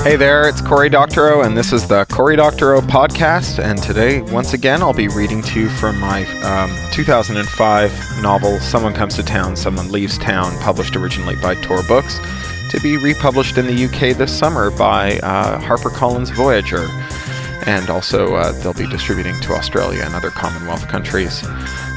Hey there, it's Cory Doctorow, and this is the Cory Doctorow podcast. And today, once again, I'll be reading to you from my 2005 novel, Someone Comes to Town, Someone Leaves Town, published originally by Tor Books, to be republished in the UK this summer by HarperCollins Voyager. And also, they'll be distributing to Australia and other Commonwealth countries.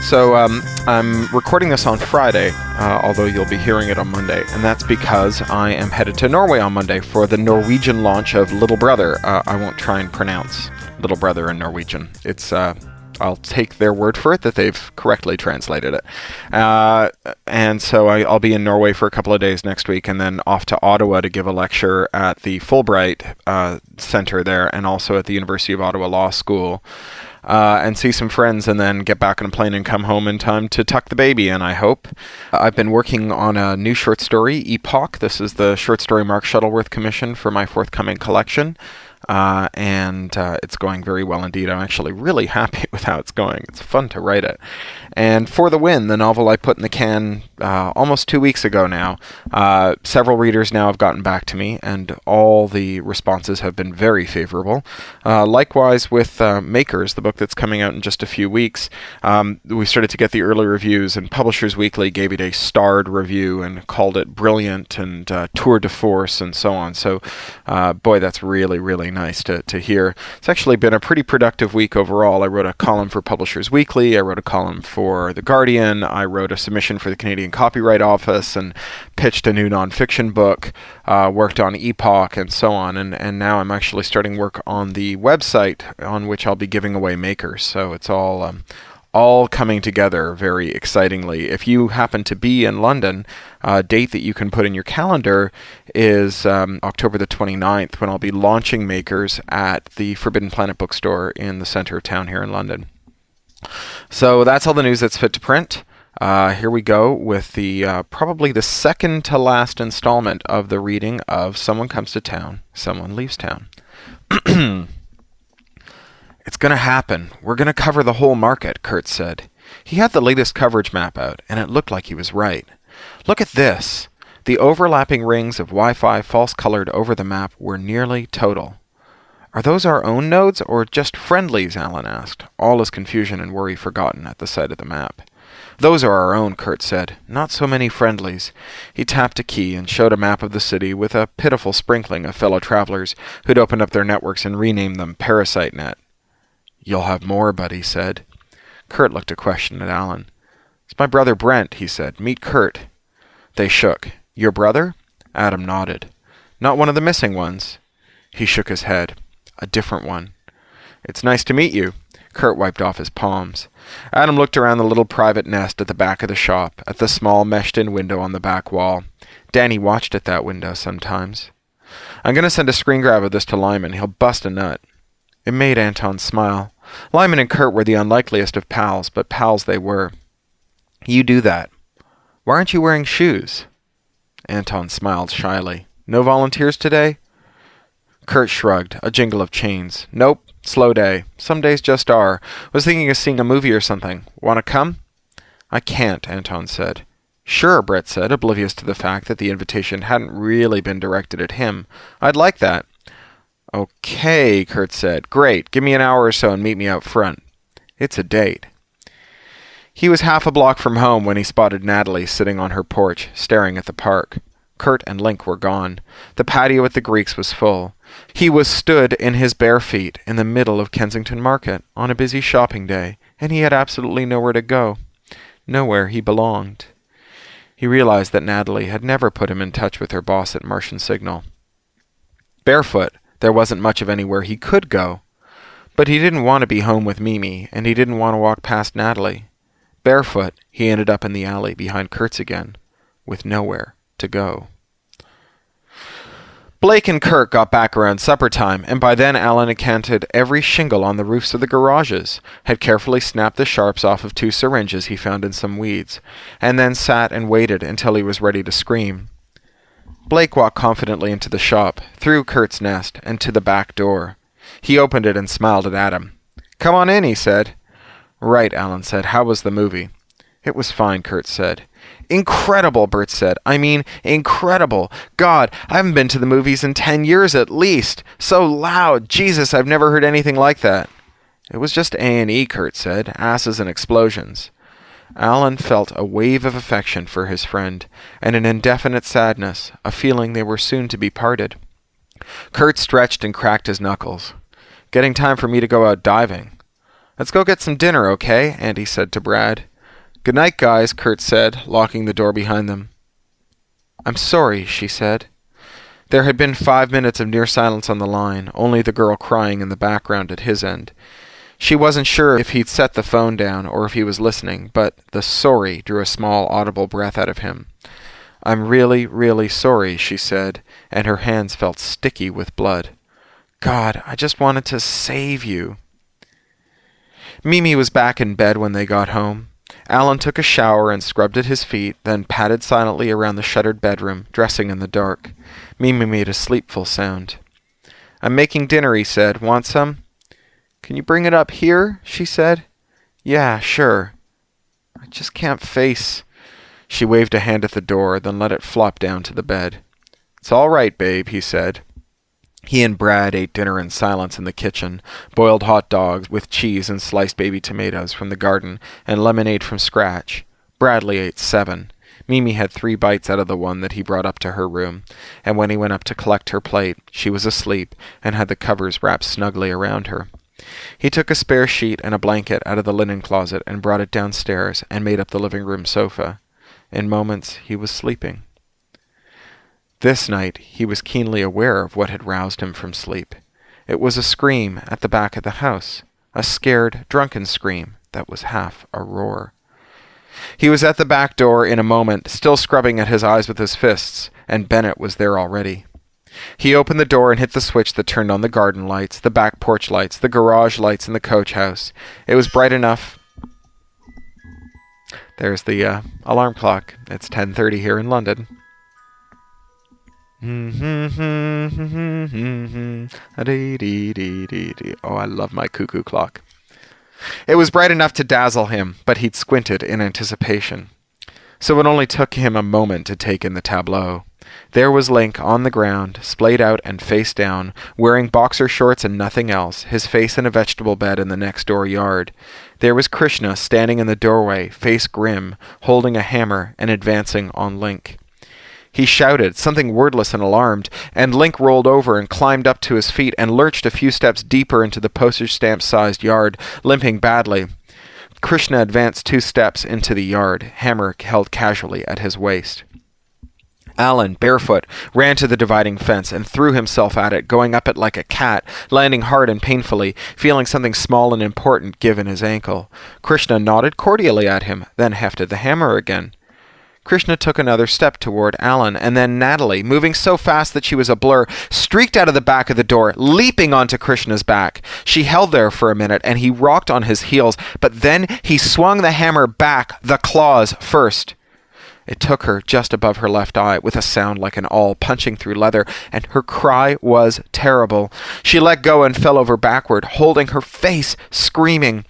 So I'm recording this on Friday, although you'll be hearing it on Monday, and that's because I am headed to Norway on Monday for the Norwegian launch of Little Brother. I won't try and pronounce Little Brother in Norwegian. It's I'll take their word for it that they've correctly translated it. And so I'll be in Norway for a couple of days next week, and then off to Ottawa to give a lecture at the Fulbright Center there, and also at the University of Ottawa Law School. And see some friends, and then get back on a plane and come home in time to tuck the baby in, I hope. I've been working on a new short story, Epoch. This is the short story Mark Shuttleworth commissioned for my forthcoming collection. And it's going very well indeed. I'm actually really happy with how it's going. It's fun to write it. And For the Win, the novel I put in the can almost 2 weeks ago now. Several readers now have gotten back to me, and all the responses have been very favorable. Likewise with Makers, the book that's coming out in just a few weeks. We started to get the early reviews, and Publishers Weekly gave it a starred review and called it brilliant and tour de force and so on. So, boy, that's really, really nice to hear. It's actually been a pretty productive week overall. I wrote a column for Publishers Weekly. I wrote a column for The Guardian. I wrote a submission for the Canadian Copyright Office and pitched a new nonfiction book, worked on Epoch and so on. And now I'm actually starting work on the website on which I'll be giving away Makers. So it's all coming together very excitingly. If you happen to be in London, a date that you can put in your calendar is October the 29th, when I'll be launching Makers at the Forbidden Planet bookstore in the center of town here in London. So that's all the news that's fit to print. Here we go with the probably the second to last installment of the reading of Someone Comes to Town, Someone Leaves Town. It's going to happen. We're going to cover the whole market, Kurt said. He had the latest coverage map out, and it looked like he was right. Look at this. The overlapping rings of Wi-Fi false-colored over the map were nearly total. Are those our own nodes, or just friendlies? Alan asked, all his confusion and worry forgotten at the sight of the map. Those are our own, Kurt said. Not so many friendlies. He tapped a key and showed a map of the city with a pitiful sprinkling of fellow travelers who'd opened up their networks and renamed them Parasite Net. You'll have more, Buddy said. Kurt looked a question at Alan. It's my brother Brent, he said. Meet Kurt. They shook. Your brother? Adam nodded. Not one of the missing ones. He shook his head. A different one. It's nice to meet you. Kurt wiped off his palms. Adam looked around the little private nest at the back of the shop, at the small meshed-in window on the back wall. Danny watched at that window sometimes. I'm going to send a screen grab of this to Lyman. He'll bust a nut. It made Anton smile. Lyman and Kurt were the unlikeliest of pals, but pals they were. You do that. Why aren't you wearing shoes? Anton smiled shyly. No volunteers today? Kurt shrugged, a jingle of chains. Nope, slow day. Some days just are. Was thinking of seeing a movie or something. Want to come? I can't, Anton said. Sure, Brett said, oblivious to the fact that the invitation hadn't really been directed at him. I'd like that. Okay, Kurt said. Great. Give me an hour or so and meet me out front. It's a date. He was half a block from home when he spotted Natalie sitting on her porch, staring at the park. Kurt and Link were gone. The patio at the Greeks was full. He was stood in his bare feet in the middle of Kensington Market on a busy shopping day, and he had absolutely nowhere to go. Nowhere he belonged. He realized that Natalie had never put him in touch with her boss at Martian Signal. Barefoot, there wasn't much of anywhere he could go. But he didn't want to be home with Mimi, and he didn't want to walk past Natalie. Barefoot, he ended up in the alley behind Kurt's again, with nowhere to go. Blake and Kurt got back around supper time, and by then Alan had counted every shingle on the roofs of the garages, had carefully snapped the sharps off of 2 syringes he found in some weeds, and then sat and waited until he was ready to scream. Blake walked confidently into the shop, through Kurt's nest, and to the back door. He opened it and smiled at Adam. Come on in, he said. Right, Alan said. How was the movie? It was fine, Kurt said. Incredible, Bert said. I mean, incredible. God, I haven't been to the movies in 10 years at least. So loud. Jesus, I've never heard anything like that. It was just A&E, Kurt said. Asses and explosions. Alan felt a wave of affection for his friend, and an indefinite sadness, a feeling they were soon to be parted. Kurt stretched and cracked his knuckles. Getting time for me to go out diving. Let's go get some dinner, okay? Andy said to Brad. Good night, guys, Kurt said, locking the door behind them. I'm sorry, she said. There had been 5 minutes of near silence on the line, only the girl crying in the background at his end. She wasn't sure if he'd set the phone down or if he was listening, but the sorry drew a small audible breath out of him. I'm really, really sorry, she said, and her hands felt sticky with blood. God, I just wanted to save you. Mimi was back in bed when they got home. Alan took a shower and scrubbed at his feet, then padded silently around the shuttered bedroom, dressing in the dark. Mimi made a sleepful sound. I'm making dinner, he said. Want some? Can you bring it up here? She said. Yeah, sure. I just can't face... She waved a hand at the door, then let it flop down to the bed. It's all right, babe, he said. He and Brad ate dinner in silence in the kitchen, boiled hot dogs with cheese and sliced baby tomatoes from the garden, and lemonade from scratch. Bradley ate 7. Mimi had 3 bites out of the one that he brought up to her room, and when he went up to collect her plate, she was asleep and had the covers wrapped snugly around her. He took a spare sheet and a blanket out of the linen closet and brought it downstairs and made up the living room sofa. In moments, he was sleeping. This night, he was keenly aware of what had roused him from sleep. It was a scream at the back of the house, a scared, drunken scream that was half a roar. He was at the back door in a moment, still scrubbing at his eyes with his fists, and Bennett was there already. He opened the door and hit the switch that turned on the garden lights, the back porch lights, the garage lights in the coach house. It was bright enough. There's the alarm clock. It's 10:30 here in London. Oh, I love my cuckoo clock. It was bright enough to dazzle him, but he'd squinted in anticipation. So it only took him a moment to take in the tableau. There was Link on the ground, splayed out and face down, wearing boxer shorts and nothing else, his face in a vegetable bed in the next-door yard. There was Krishna standing in the doorway, face grim, holding a hammer and advancing on Link. He shouted, something wordless and alarmed, and Link rolled over and climbed up to his feet and lurched a few steps deeper into the postage-stamp-sized yard, limping badly. Krishna advanced 2 steps into the yard, hammer held casually at his waist. Alan, barefoot, ran to the dividing fence and threw himself at it, going up it like a cat, landing hard and painfully, feeling something small and important give in his ankle. Krishna nodded cordially at him, then hefted the hammer again. Krishna took another step toward Alan, and then Natalie, moving so fast that she was a blur, streaked out of the back of the door, leaping onto Krishna's back. She held there for a minute, and he rocked on his heels, but then he swung the hammer back, the claws first. It took her just above her left eye, with a sound like an awl punching through leather, and her cry was terrible. She let go and fell over backward, holding her face, screaming.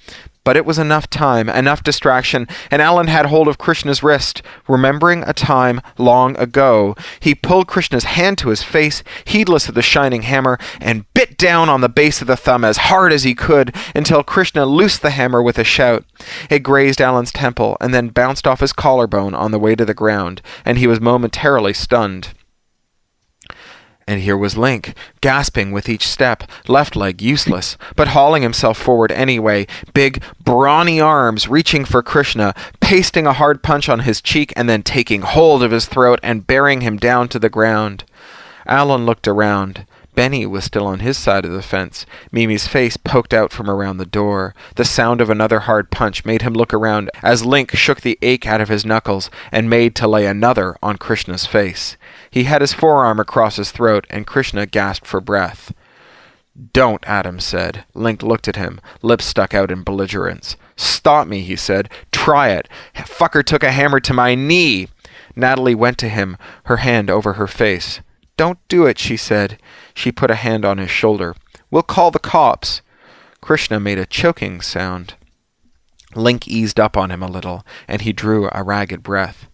But it was enough time, enough distraction, and Alan had hold of Krishna's wrist. Remembering a time long ago, he pulled Krishna's hand to his face, heedless of the shining hammer, and bit down on the base of the thumb as hard as he could, until Krishna loosed the hammer with a shout. It grazed Alan's temple, and then bounced off his collarbone on the way to the ground, and he was momentarily stunned. And here was Link, gasping with each step, left leg useless, but hauling himself forward anyway, big, brawny arms reaching for Krishna, pasting a hard punch on his cheek and then taking hold of his throat and bearing him down to the ground. Alan looked around. Benny was still on his side of the fence. Mimi's face poked out from around the door. The sound of another hard punch made him look around as Link shook the ache out of his knuckles and made to lay another on Krishna's face. He had his forearm across his throat, and Krishna gasped for breath. "Don't," Adam said. Link looked at him, lips stuck out in belligerence. "Stop me," he said. "Try it. Fucker took a hammer to my knee." Natalie went to him, her hand over her face. "Don't do it," she said. She put a hand on his shoulder. "We'll call the cops." Krishna made a choking sound. Link eased up on him a little, and he drew a ragged breath.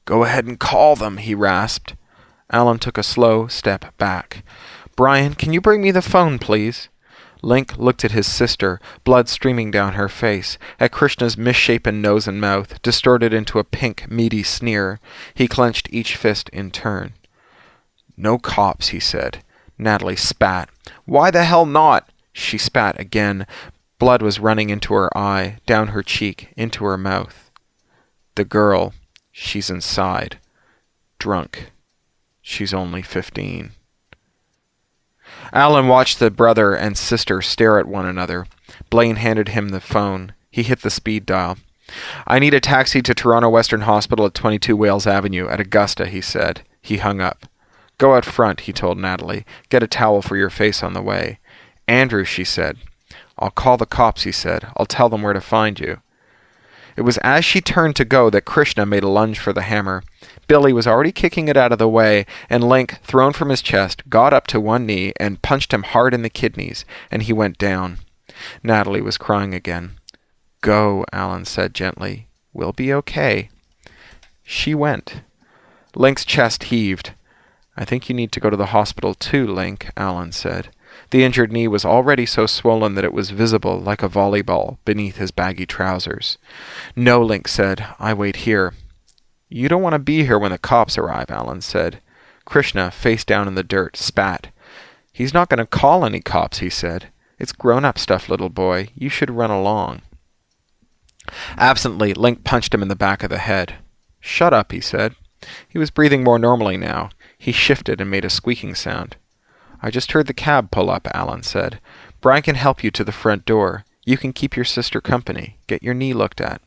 "Go ahead and call them," he rasped. Alan took a slow step back. "Brian, can you bring me the phone, please?" Link looked at his sister, blood streaming down her face, at Krishna's misshapen nose and mouth, distorted into a pink, meaty sneer. He clenched each fist in turn. "No cops," he said. Natalie spat. "Why the hell not?" She spat again. Blood was running into her eye, down her cheek, into her mouth. "The girl, she's inside. Drunk. She's only 15. Alan watched the brother and sister stare at one another. Blaine handed him the phone. He hit the speed dial. "I need a taxi to Toronto Western Hospital at 22 Wales Avenue at Augusta," he said. He hung up. "Go out front," he told Natalie. "Get a towel for your face on the way." "Andrew," she said. "I'll call the cops," he said. "I'll tell them where to find you." It was as she turned to go that Krishna made a lunge for the hammer. Billy was already kicking it out of the way, and Link, thrown from his chest, got up to one knee and punched him hard in the kidneys, and he went down. Natalie was crying again. "Go," Alan said gently. "We'll be okay." She went. Link's chest heaved. "I think you need to go to the hospital too, Link," Alan said. The injured knee was already so swollen that it was visible like a volleyball beneath his baggy trousers. "No," Link said. "I wait here." "You don't want to be here when the cops arrive," Alan said. Krishna, face down in the dirt, spat. "He's not going to call any cops," he said. "It's grown-up stuff, little boy. You should run along." Absently, Link punched him in the back of the head. "Shut up," he said. He was breathing more normally now. He shifted and made a squeaking sound. "I just heard the cab pull up," Alan said. "Brian can help you to the front door. You can keep your sister company. Get your knee looked at."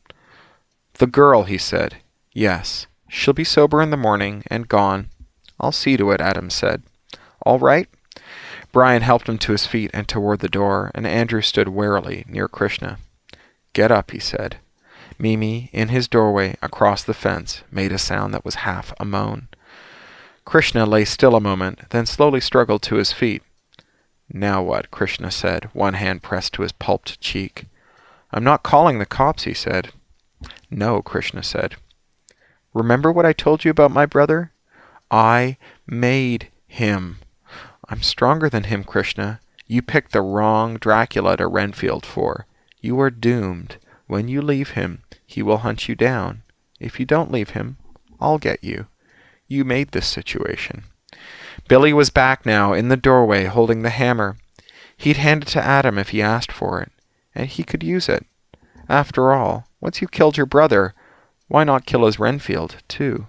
"The girl," he said. "Yes. She'll be sober in the morning and gone." "I'll see to it," Adam said. "All right?" Brian helped him to his feet and toward the door, and Andrew stood warily near Krishna. "Get up," he said. Mimi, in his doorway across the fence, made a sound that was half a moan. Krishna lay still a moment, then slowly struggled to his feet. "Now what?" Krishna said, one hand pressed to his pulped cheek. "I'm not calling the cops," he said. "No," Krishna said. "Remember what I told you about my brother? I made him. I'm stronger than him, Krishna. You picked the wrong Dracula to Renfield for. You are doomed. When you leave him, he will hunt you down. If you don't leave him, I'll get you. You made this situation." Billy was back now, in the doorway, holding the hammer. He'd hand it to Adam if he asked for it, and he could use it. After all, once you killed your brother, why not kill his Renfield, too?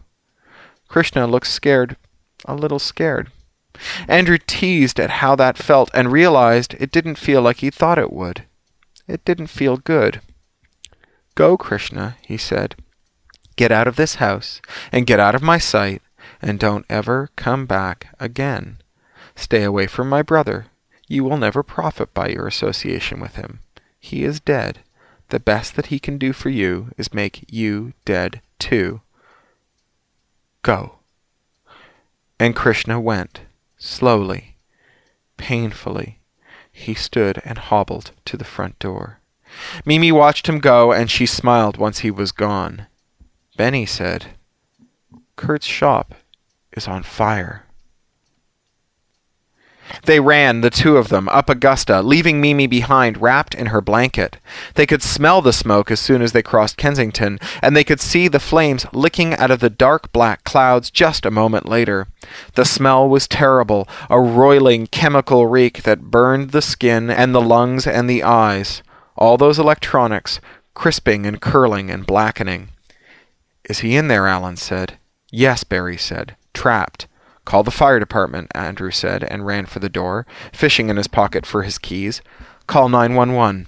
Krishna looked scared, a little scared. Andrew teased at how that felt and realized it didn't feel like he thought it would. It didn't feel good. "Go, Krishna," he said. "Get out of this house, and get out of my sight, and don't ever come back again. Stay away from my brother. You will never profit by your association with him. He is dead. The best that he can do for you is make you dead too. Go." And Krishna went, slowly, painfully. He stood and hobbled to the front door. Mimi watched him go, and she smiled once he was gone. Benny said, "Kurt's shop is on fire." They ran, the two of them, up Augusta, leaving Mimi behind, wrapped in her blanket. They could smell the smoke as soon as they crossed Kensington, and they could see the flames licking out of the dark black clouds just a moment later. The smell was terrible, a roiling chemical reek that burned the skin and the lungs and the eyes. All those electronics, crisping and curling and blackening. "Is he in there?" Alan said. "Yes," Barry said. "Trapped." "Call the fire department," Andrew said, and ran for the door, fishing in his pocket for his keys. "Call 911.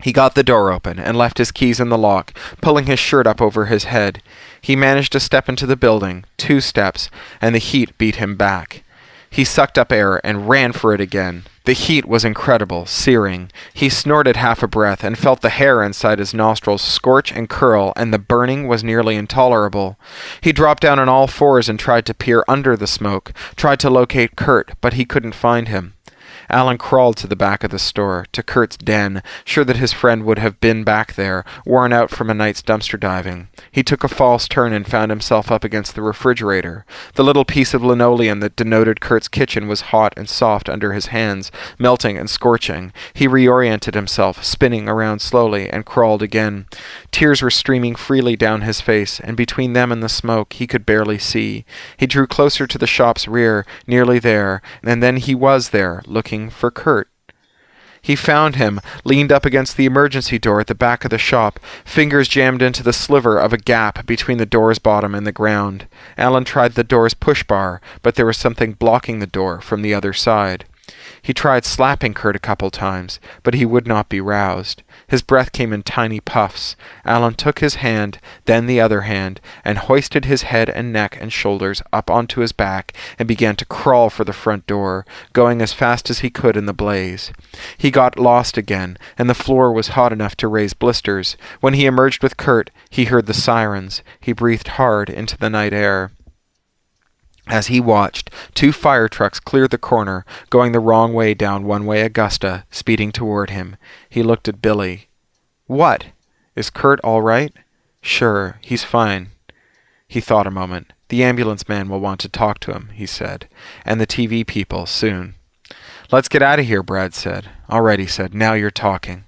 He got the door open and left his keys in the lock, pulling his shirt up over his head. He managed to step into the building, 2 steps, and the heat beat him back. He sucked up air and ran for it again. The heat was incredible, searing. He snorted half a breath and felt the hair inside his nostrils scorch and curl, and the burning was nearly intolerable. He dropped down on all fours and tried to peer under the smoke, tried to locate Kurt, but he couldn't find him. Alan crawled to the back of the store, to Kurt's den, sure that his friend would have been back there, worn out from a night's dumpster diving. He took a false turn and found himself up against the refrigerator. The little piece of linoleum that denoted Kurt's kitchen was hot and soft under his hands, melting and scorching. He reoriented himself, spinning around slowly, and crawled again. Tears were streaming freely down his face, and between them and the smoke he could barely see. He drew closer to the shop's rear, nearly there, and then he was there, looking for Kurt. He found him, leaned up against the emergency door at the back of the shop, fingers jammed into the sliver of a gap between the door's bottom and the ground. Alan tried the door's push bar, but there was something blocking the door from the other side. He tried slapping Kurt a couple times, but he would not be roused. His breath came in tiny puffs. Alan took his hand, then the other hand, and hoisted his head and neck and shoulders up onto his back and began to crawl for the front door, going as fast as he could in the blaze. He got lost again, and the floor was hot enough to raise blisters. When he emerged with Kurt, he heard the sirens. He breathed hard into the night air. As he watched, 2 fire trucks cleared the corner, going the wrong way down one-way Augusta, speeding toward him. He looked at Billy. "What? Is Kurt all right?" "Sure, he's fine." He thought a moment. "The ambulance man will want to talk to him," he said, "and the TV people, soon." "Let's get out of here," Brad said. "All right," he said. "Now you're talking."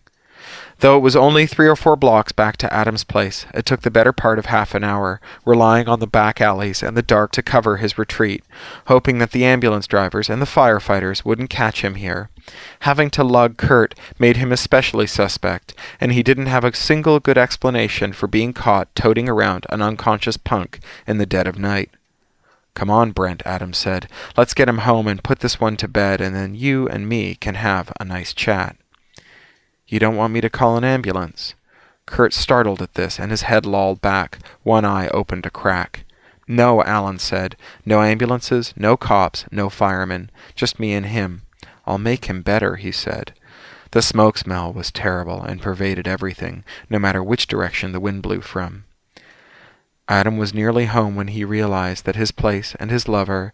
Though it was only 3 or 4 blocks back to Adam's place, it took the better part of half an hour, relying on the back alleys and the dark to cover his retreat, hoping that the ambulance drivers and the firefighters wouldn't catch him here. Having to lug Kurt made him especially suspect, and he didn't have a single good explanation for being caught toting around an unconscious punk in the dead of night. "Come on, Brent," Adams said. "Let's get him home and put this one to bed, and then you and me can have a nice chat." "You don't want me to call an ambulance?" Kurt startled at this, and his head lolled back, one eye opened a crack. "No," Alan said. "No ambulances, no cops, no firemen. Just me and him. I'll make him better," he said. The smoke smell was terrible and pervaded everything, no matter which direction the wind blew from. Adam was nearly home when he realized that his place and his lover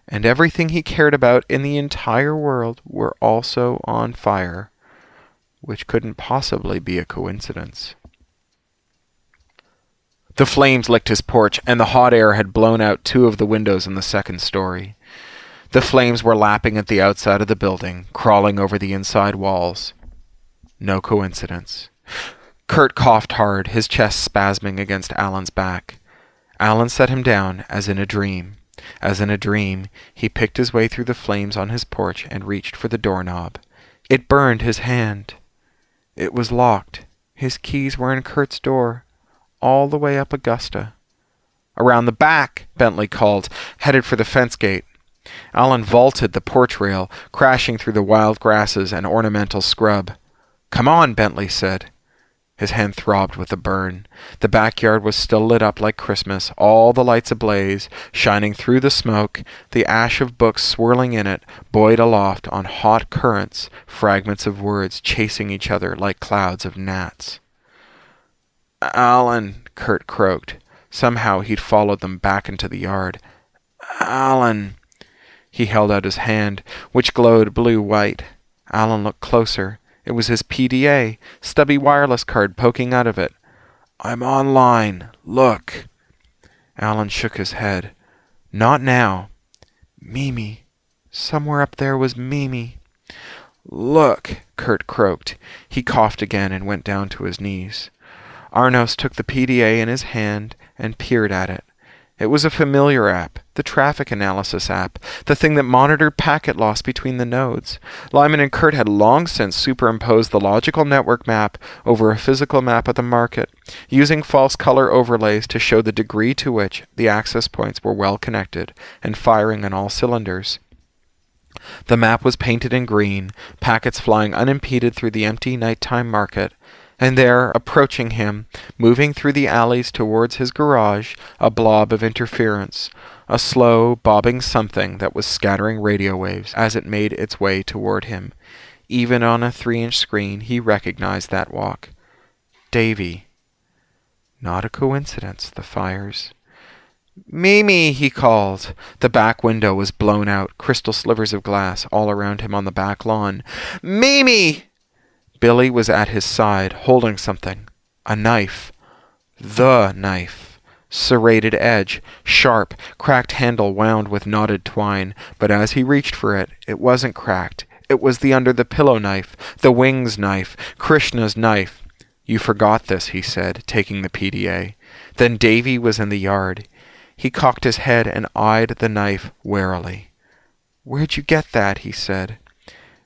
and everything he cared about in the entire world were also on fire, which couldn't possibly be a coincidence. The flames licked his porch, and the hot air had blown out 2 of the windows in the 2nd story. The flames were lapping at the outside of the building, crawling over the inside walls. No coincidence. Kurt coughed hard, his chest spasming against Alan's back. Alan set him down, as in a dream. As in a dream, he picked his way through the flames on his porch and reached for the doorknob. It burned his hand. It was locked. His keys were in Kurt's door, all the way up Augusta. "Around the back," Bentley called, headed for the fence gate. Alan vaulted the porch rail, crashing through the wild grasses and ornamental scrub. "Come on," Bentley said. His hand throbbed with the burn. The backyard was still lit up like Christmas, all the lights ablaze, shining through the smoke, the ash of books swirling in it, buoyed aloft on hot currents, fragments of words chasing each other like clouds of gnats. "Alan," Kurt croaked. Somehow he'd followed them back into the yard. "Alan." He held out his hand, which glowed blue-white. Alan looked closer. It was his PDA, stubby wireless card poking out of it. "I'm online. Look." Alan shook his head. "Not now." "Mimi. Somewhere up there was Mimi." "Look," Kurt croaked. He coughed again and went down to his knees. Arnos took the PDA in his hand and peered at it. It was a familiar app, the traffic analysis app, the thing that monitored packet loss between the nodes. Lyman and Kurt had long since superimposed the logical network map over a physical map of the market, using false color overlays to show the degree to which the access points were well connected and firing on all cylinders. The map was painted in green, packets flying unimpeded through the empty nighttime market, and there, approaching him, moving through the alleys towards his garage, a blob of interference, a slow, bobbing something that was scattering radio waves as it made its way toward him. Even on a 3-inch screen, he recognized that walk. Davy. Not a coincidence, the fires. "Mimi," he called. The back window was blown out, crystal slivers of glass all around him on the back lawn. "Mimi!" Billy was at his side, holding something. A knife. The knife. Serrated edge, sharp, cracked handle wound with knotted twine, but as he reached for it, it wasn't cracked. It was the under-the-pillow knife, the wings knife, Krishna's knife. "You forgot this," he said, taking the PDA. Then Davy was in the yard. He cocked his head and eyed the knife warily. "Where'd you get that?" he said.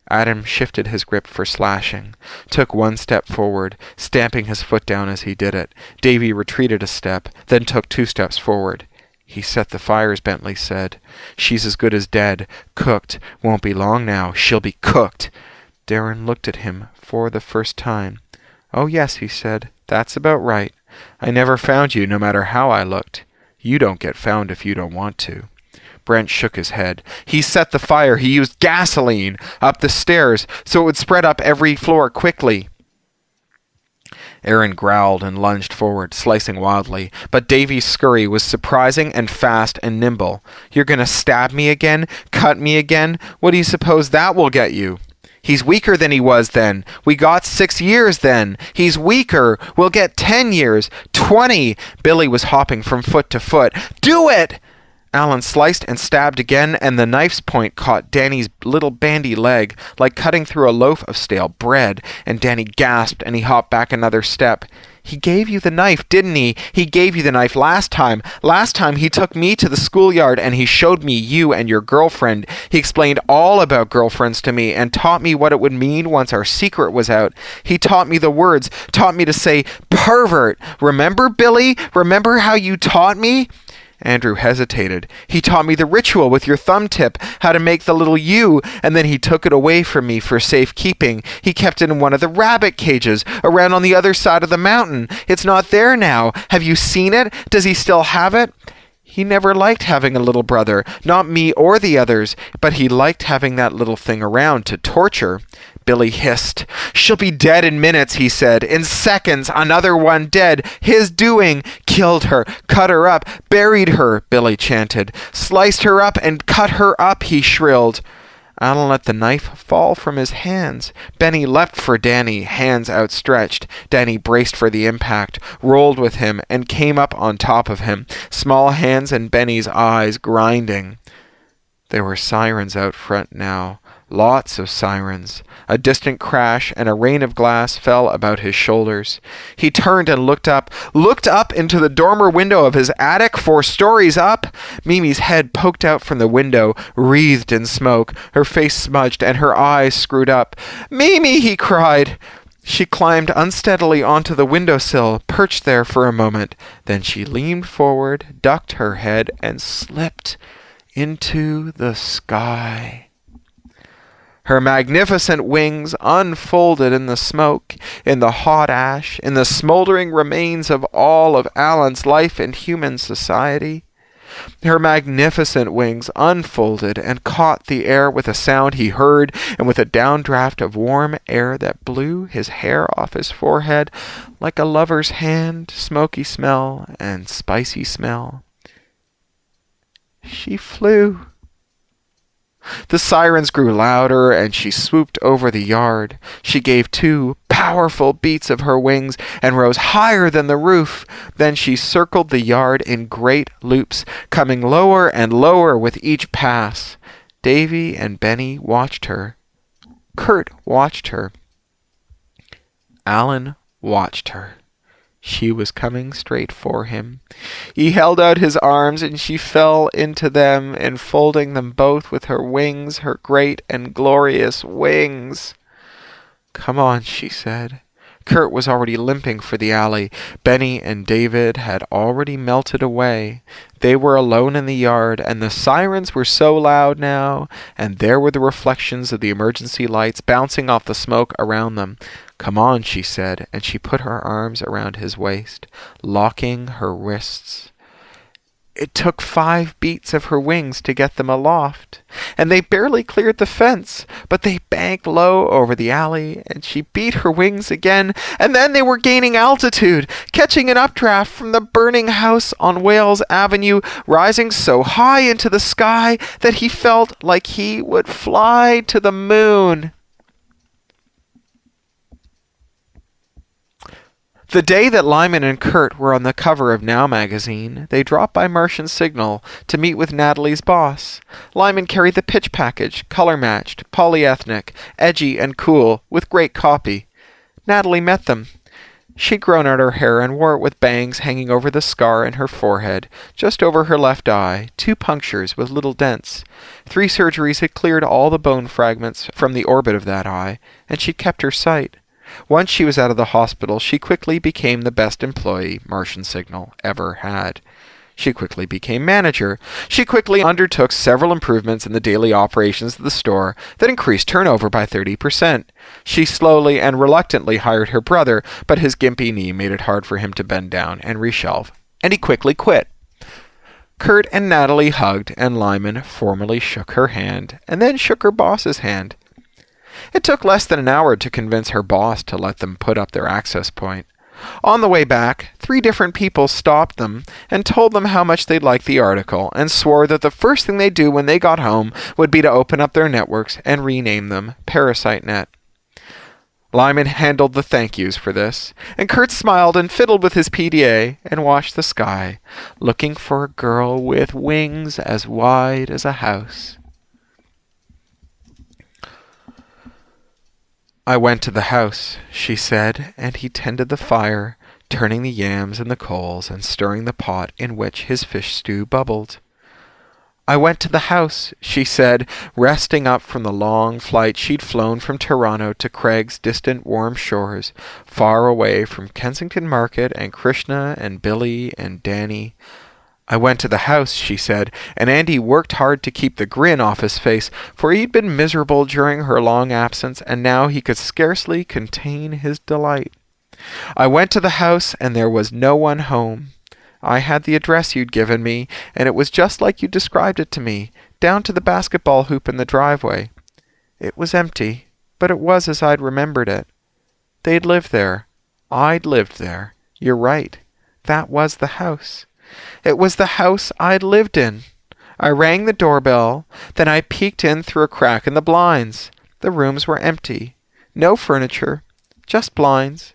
Adam shifted his grip for slashing, took one step forward, stamping his foot down as he did it. Davy retreated a step, then took 2 steps forward. "He set the fires," Bentley said. "She's as good as dead. Cooked. Won't be long now. She'll be cooked." Darren looked at him for the first time. "Oh yes," he said. "That's about right. I never found you, no matter how I looked. You don't get found if you don't want to." Brent shook his head. "He set the fire. He used gasoline up the stairs so it would spread up every floor quickly." Aaron growled and lunged forward, slicing wildly, but Davy's scurry was surprising and fast and nimble. "You're going to stab me again? Cut me again? What do you suppose that will get you?" "He's weaker than he was then. We got 6 years then. He's weaker. We'll get 10 years. 20. Billy was hopping from foot to foot. "Do it!" Alan sliced and stabbed again, and the knife's point caught Danny's little bandy leg, like cutting through a loaf of stale bread, and Danny gasped, and he hopped back another step. "He gave you the knife, didn't he? He gave you the knife last time. Last time he took me to the schoolyard, and he showed me you and your girlfriend. He explained all about girlfriends to me, and taught me what it would mean once our secret was out. He taught me the words, taught me to say, 'pervert.' Remember, Billy? Remember how you taught me?" Andrew hesitated. "He taught me the ritual with your thumb tip, how to make the little U, and then he took it away from me for safekeeping. He kept it in one of the rabbit cages, around on the other side of the mountain. It's not there now. Have you seen it? Does he still have it?" "He never liked having a little brother, not me or the others, but he liked having that little thing around to torture." Billy hissed. "She'll be dead in minutes," he said. "In seconds, another one dead. His doing. Killed her, cut her up, buried her," Billy chanted. "Sliced her up and cut her up," he shrilled. Alan let the knife fall from his hands. Benny leapt for Danny, hands outstretched. Danny braced for the impact, rolled with him, and came up on top of him, small hands and Benny's eyes grinding. There were sirens out front now. Lots of sirens. A distant crash and a rain of glass fell about his shoulders. He turned and looked up into the dormer window of his attic 4 stories up. Mimi's head poked out from the window, wreathed in smoke, her face smudged and her eyes screwed up. "Mimi!" he cried. She climbed unsteadily onto the windowsill, perched there for a moment. Then she leaned forward, ducked her head, and slipped into the sky. Her magnificent wings unfolded in the smoke, in the hot ash, in the smoldering remains of all of Alan's life in human society. Her magnificent wings unfolded and caught the air with a sound he heard, and with a downdraft of warm air that blew his hair off his forehead like a lover's hand, smoky smell and spicy smell. She flew. The sirens grew louder, and she swooped over the yard. She gave 2 powerful beats of her wings and rose higher than the roof. Then she circled the yard in great loops, coming lower and lower with each pass. Davy and Benny watched her. Kurt watched her. Alan watched her. She was coming straight for him. He held out his arms, and she fell into them, enfolding them both with her wings, her great and glorious wings. "Come on," she said. Kurt was already limping for the alley. Benny and David had already melted away. They were alone in the yard, and the sirens were so loud now, and there were the reflections of the emergency lights bouncing off the smoke around them. "Come on," she said, and she put her arms around his waist, locking her wrists. It took 5 beats of her wings to get them aloft, and they barely cleared the fence, but they banked low over the alley, and she beat her wings again, and then they were gaining altitude, catching an updraft from the burning house on Wales Avenue, rising so high into the sky that he felt like he would fly to the moon. The day that Lyman and Kurt were on the cover of Now magazine, they dropped by Martian Signal to meet with Natalie's boss. Lyman carried the pitch package, color-matched, polyethnic, edgy and cool, with great copy. Natalie met them. She'd grown out her hair and wore it with bangs hanging over the scar in her forehead, just over her left eye, 2 punctures with little dents. 3 surgeries had cleared all the bone fragments from the orbit of that eye, and she'd kept her sight. Once she was out of the hospital, she quickly became the best employee Martian Signal ever had. She quickly became manager. She quickly undertook several improvements in the daily operations of the store that increased turnover by 30%. She slowly and reluctantly hired her brother, but his gimpy knee made it hard for him to bend down and reshelve, and he quickly quit. Kurt and Natalie hugged, and Lyman formally shook her hand, and then shook her boss's hand. It took less than an hour to convince her boss to let them put up their access point. On the way back, 3 different people stopped them and told them how much they'd liked the article, and swore that the first thing they'd do when they got home would be to open up their networks and rename them ParasiteNet. Lyman handled the thank yous for this, and Kurt smiled and fiddled with his PDA and watched the sky, looking for a girl with wings as wide as a house. I went to the house, she said, and he tended the fire, turning the yams in the coals and stirring the pot in which his fish stew bubbled. I went to the house, she said, resting up from the long flight she'd flown from Toronto to Craig's distant warm shores, far away from Kensington Market and Krishna and Billy and Danny. I went to the house, she said, and Andy worked hard to keep the grin off his face, for he'd been miserable during her long absence, and now he could scarcely contain his delight. I went to the house, and there was no one home. I had the address you'd given me, and it was just like you described it to me, down to the basketball hoop in the driveway. It was empty, but it was as I'd remembered it. They'd lived there. I'd lived there. You're right. That was the house. It was the house I'd lived in. I rang the doorbell, then I peeked in through a crack in the blinds. The rooms were empty. No furniture, just blinds.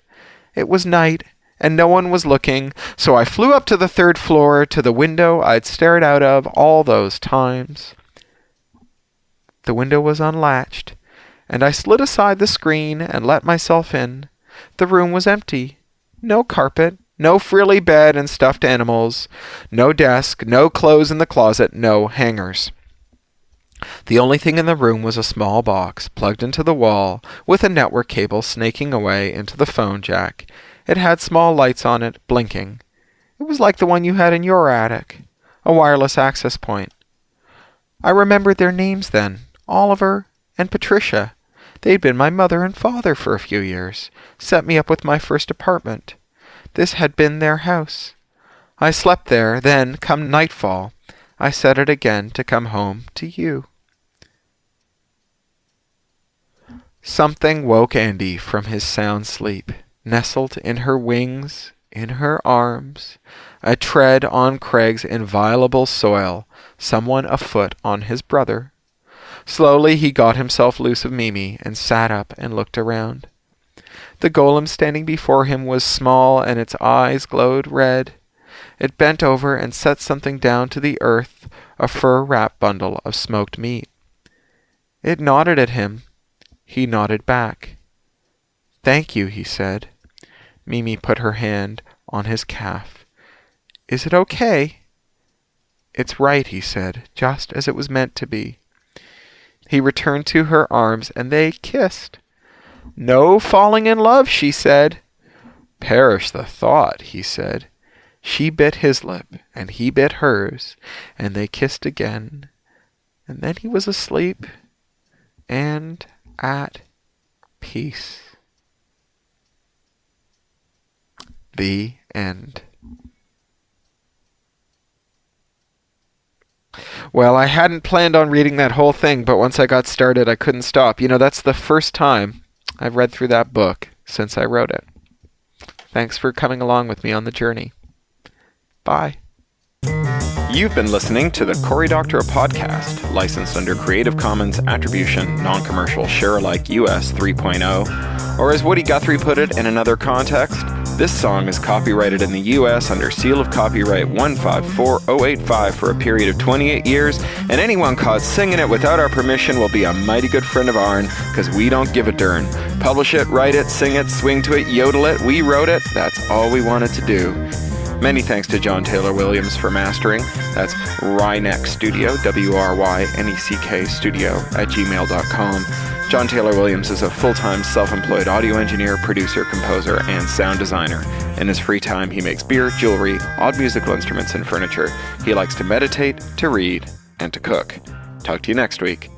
It was night, and no one was looking, so I flew up to the 3rd floor to the window I'd stared out of all those times. The window was unlatched, and I slid aside the screen and let myself in. The room was empty. No carpet. No frilly bed and stuffed animals, no desk, no clothes in the closet, no hangers. The only thing in the room was a small box plugged into the wall with a network cable snaking away into the phone jack. It had small lights on it, blinking. It was like the one you had in your attic, a wireless access point. I remembered their names then, Oliver and Patricia. They'd been my mother and father for a few years, set me up with my first apartment. This had been their house. I slept there, then, come nightfall, I set it again to come home to you. Something woke Andy from his sound sleep, nestled in her wings, in her arms, a tread on Craig's inviolable soil, someone afoot on his brother. Slowly he got himself loose of Mimi and sat up and looked around. The golem standing before him was small, and its eyes glowed red. It bent over and set something down to the earth, a fur-wrapped bundle of smoked meat. It nodded at him. He nodded back. "Thank you," he said. Mimi put her hand on his calf. "Is it okay?" "It's right," he said, "just as it was meant to be." He returned to her arms, and they kissed. "No falling in love," she said. "Perish the thought," he said. She bit his lip, and he bit hers, and they kissed again. And then he was asleep and at peace. The end. Well, I hadn't planned on reading that whole thing, but once I got started, I couldn't stop. You know, that's the first time I've read through that book since I wrote it. Thanks for coming along with me on the journey. Bye. You've been listening to the Cory Doctorow Podcast, licensed under Creative Commons Attribution, Non-Commercial, Share-alike US 3.0, or as Woody Guthrie put it in another context, this song is copyrighted in the US under seal of copyright 154085 for a period of 28 years, and anyone caught singing it without our permission will be a mighty good friend of ourn, because we don't give a darn. Publish it, write it, sing it, swing to it, yodel it, we wrote it, that's all we wanted to do. Many thanks to John Taylor Williams for mastering. That's Ryneck Studio, WRYNECK Studio @gmail.com. John Taylor Williams is a full-time self-employed audio engineer, producer, composer, and sound designer. In his free time, he makes beer, jewelry, odd musical instruments, and furniture. He likes to meditate, to read, and to cook. Talk to you next week.